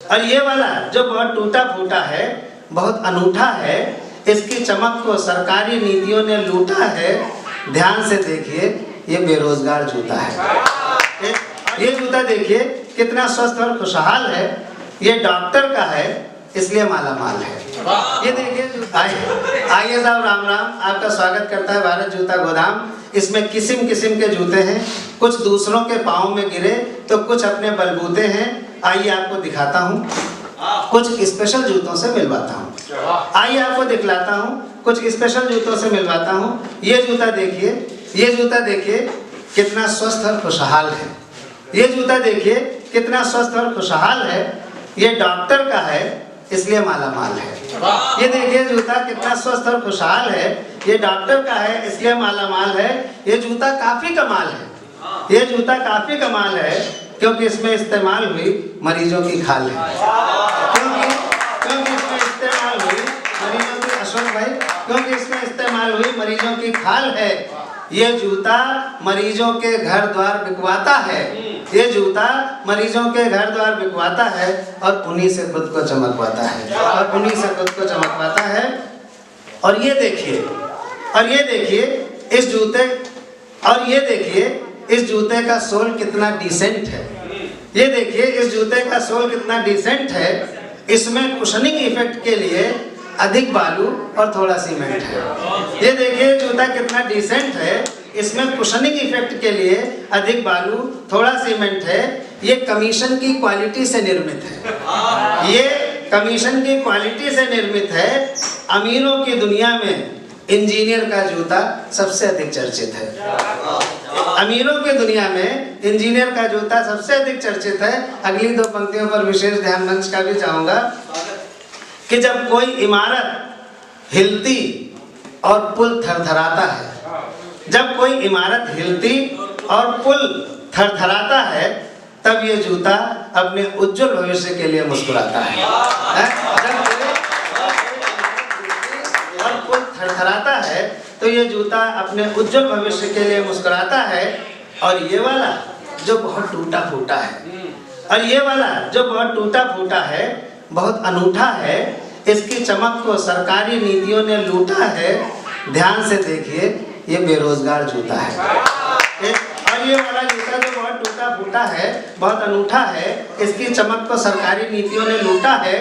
और ये वाला जो बहुत टूटा फूटा है, बहुत अनूठा है, इसकी चमक को सरकारी नीतियों ने लूटा है। ध्यान से देखिए, ये बेरोजगार जूता है। ये जूता देखिए कितना स्वस्थ और खुशहाल है। ये डॉक्टर का है, इसलिए माला माल है। ये देखिए, आइए साहब, राम राम, आपका स्वागत करता है भारत जूता गोदाम। इसमें किस्म किस्म के जूते हैं, कुछ दूसरों के पाँव में गिरे तो कुछ अपने बलबूते हैं। आइए आपको दिखाता हूँ, कुछ स्पेशल जूतों से मिलवाता हूँ। आइए आपको दिखलाता हूँ, कुछ स्पेशल जूतों से मिलवाता हूँ। ये जूता देखिए, ये जूता देखिए कितना स्वस्थ और खुशहाल है। ये जूता देखिए कितना स्वस्थ और खुशहाल है। ये डॉक्टर का है, इसलिए माला माल है। ये देखिए जूता कितना स्वस्थ और खुशहाल है। ये डॉक्टर का है, इसलिए माला माल है। ये जूता काफी कमाल है। ये जूता काफी कमाल है क्योंकि इसमें इस्तेमाल हुई मरीजों की खाल है। क्योंकि इसमें इस्तेमाल हुई मरीजों की, अशोक भाई, क्योंकि इसमें इस्तेमाल हुई मरीजों की खाल है। ये जूता मरीजों के घर द्वार बिकवाता है। ये जूता मरीजों के घर द्वार बिकवाता है और उन्हीं से खुद को चमकवाता है, और उन्हीं से खुद को चमकवाता है। और ये देखिए, और ये देखिए इस जूते, और ये देखिए इस जूते का सोल कितना डिसेंट है। ये देखिए इस जूते का सोल कितना डिसेंट है। इसमें कुशनिंग इफेक्ट के लिए अधिक बालू और थोड़ा सीमेंट है। ये देखिए जूता कितना डिसेंट है। इसमें कुशनिंग इफेक्ट के लिए अधिक बालू, थोड़ा सीमेंट है। ये कमीशन की क्वालिटी से निर्मित है। ये कमीशन की क्वालिटी से निर्मित है। अमीरों की दुनिया में इंजीनियर का जूता सबसे अधिक चर्चित है। अमीरों की दुनिया में इंजीनियर का जूता सबसे अधिक चर्चित है। अगली दो पंक्तियों पर विशेष ध्यान मंच का भी चाहूंगा कि जब कोई इमारत हिलती और पुल थरथराता है, जब कोई इमारत हिलती और पुल थरथराता है, तब ये जूता अपने उज्जवल भविष्य के लिए मुस्कुराता है। जब और पुल थरथराता है तो ये जूता अपने उज्जवल भविष्य के लिए मुस्कुराता है। और ये वाला जो बहुत टूटा फूटा है, और ये वाला जो बहुत टूटा फूटा है, बहुत अनूठा है, इसकी चमक को सरकारी नीतियों ने लूटा है। ध्यान से देखिए, ये बेरोजगार जूता है। और ये वाला जूता जो बहुत टूटा फूटा है, बहुत अनूठा है, इसकी चमक को सरकारी नीतियों ने लूटा है।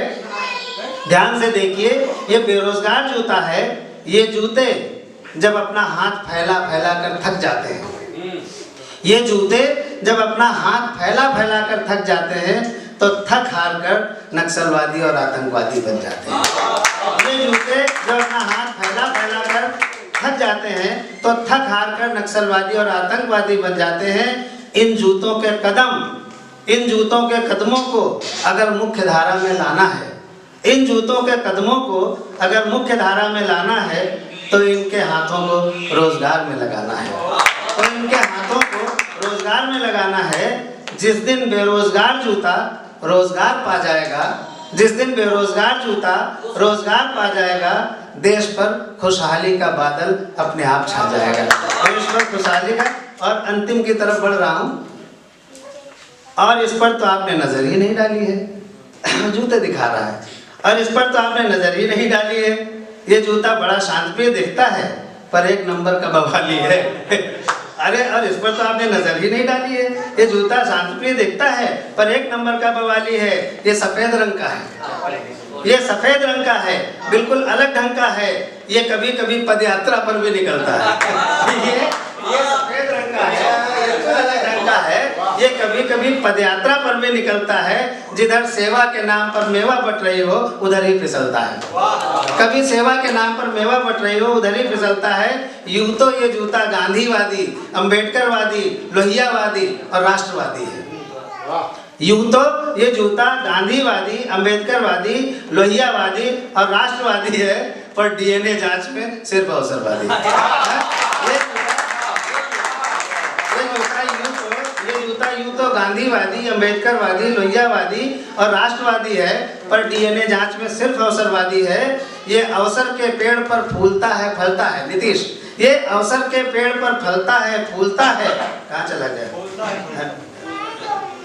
ध्यान से देखिए, ये बेरोजगार जूता है। ये जूते जब अपना हाथ फैला फैला कर थक जाते हैं, ये जूते जब अपना हाथ फैला फैला कर थक जाते हैं तो थक हार कर नक्सलवादी और आतंकवादी बन जाते हैं। ये जूते जब अपना हाथ फैला फैला कर थक जाते हैं तो थक हार कर नक्सलवादी और आतंकवादी बन जाते हैं। इन जूतों के कदम, इन जूतों के कदमों को अगर मुख्य धारा में लाना है, इन जूतों के कदमों को अगर मुख्य धारा में लाना है तो इनके हाथों को रोजगार में लगाना है। तो इनके हाथों को रोजगार में लगाना है। जिस दिन बेरोजगार जूता रोजगार पा जाएगा, जिस दिन बेरोजगार जूता रोजगार पा जाएगा, देश पर खुशहाली का बादल अपने आप छा जाएगा। देश पर खुशहाली का। और अंतिम की तरफ बढ़ रहा हूँ, और इस पर तो आपने नजर ही नहीं डाली है। जूते दिखा रहा है और इस पर तो आपने नजर ही नहीं डाली है। ये जूता बड़ा शांतप्रिय दिखता है पर एक नंबर का बवाली है। अरे, और इस पर तो आपने नजर ही नहीं डाली है। ये जूता शांतप्रिय दिखता है पर एक नंबर का बवाली है। ये सफेद रंग का है, ये सफेद रंग का है, बिल्कुल अलग ढंग का है। ये कभी कभी पदयात्रा पर भी निकलता है। ये सफेद रंग का है, बिल्कुल अलग ढंग का है। ये कभी कभी पदयात्रा पर भी निकलता है। जिधर सेवा के नाम पर मेवा बट रही हो उधर ही फिसलता है। कभी सेवा के नाम पर मेवा बट रही हो उधर ही फिसलता है। यूं तो ये जूता गांधीवादी, अंबेडकरवादी, लोहियावादी और राष्ट्रवादी है। यूं तो ये जूता गांधीवादी, अंबेडकरवादी, लोहियावादी और राष्ट्रवादी है, पर डीएनए जांच में सिर्फ अवसरवादी है। यूं तो गांधीवादी, अंबेडकरवादी, लोहियावादी और राष्ट्रवादी है, पर डीएनए जांच में सिर्फ अवसरवादी है। ये अवसर के पेड़ पर फूलता है, फलता है। नीतीश, ये अवसर के पेड़ पर फलता है, फूलता है। कहाँ चला गया?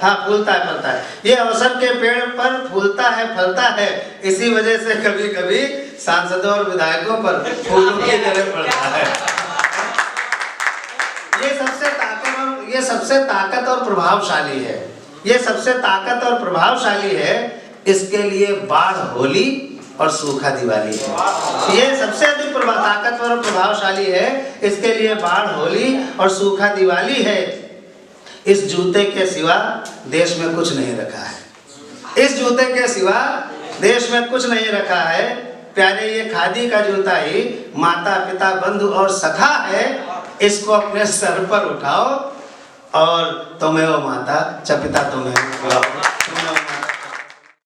हाँ, फूलता है फलता है। ये अवसर के पेड़ पर फूलता है फलता है, इसी वजह से कभी कभी सांसदों और विधायकों पर फूलों की तरह पड़ता है। ये सबसे ताकत और प्रभावशाली है। ये सबसे ताकत और प्रभावशाली है। इसके लिए बाढ़ होली और सूखा दिवाली है। ये सबसे अधिक ताकतवर और प्रभावशाली है। इसके लिए बाढ़ होली और सूखा दिवाली है। इस जूते के सिवा देश में कुछ नहीं रखा है। इस जूते के सिवा देश में कुछ नहीं रखा है। प्यारे, ये खादी का जूता ही माता पिता बंधु और सखा है। इसको अपने सर पर उठाओ और तुम्हें वो माता च पिता तुम्हें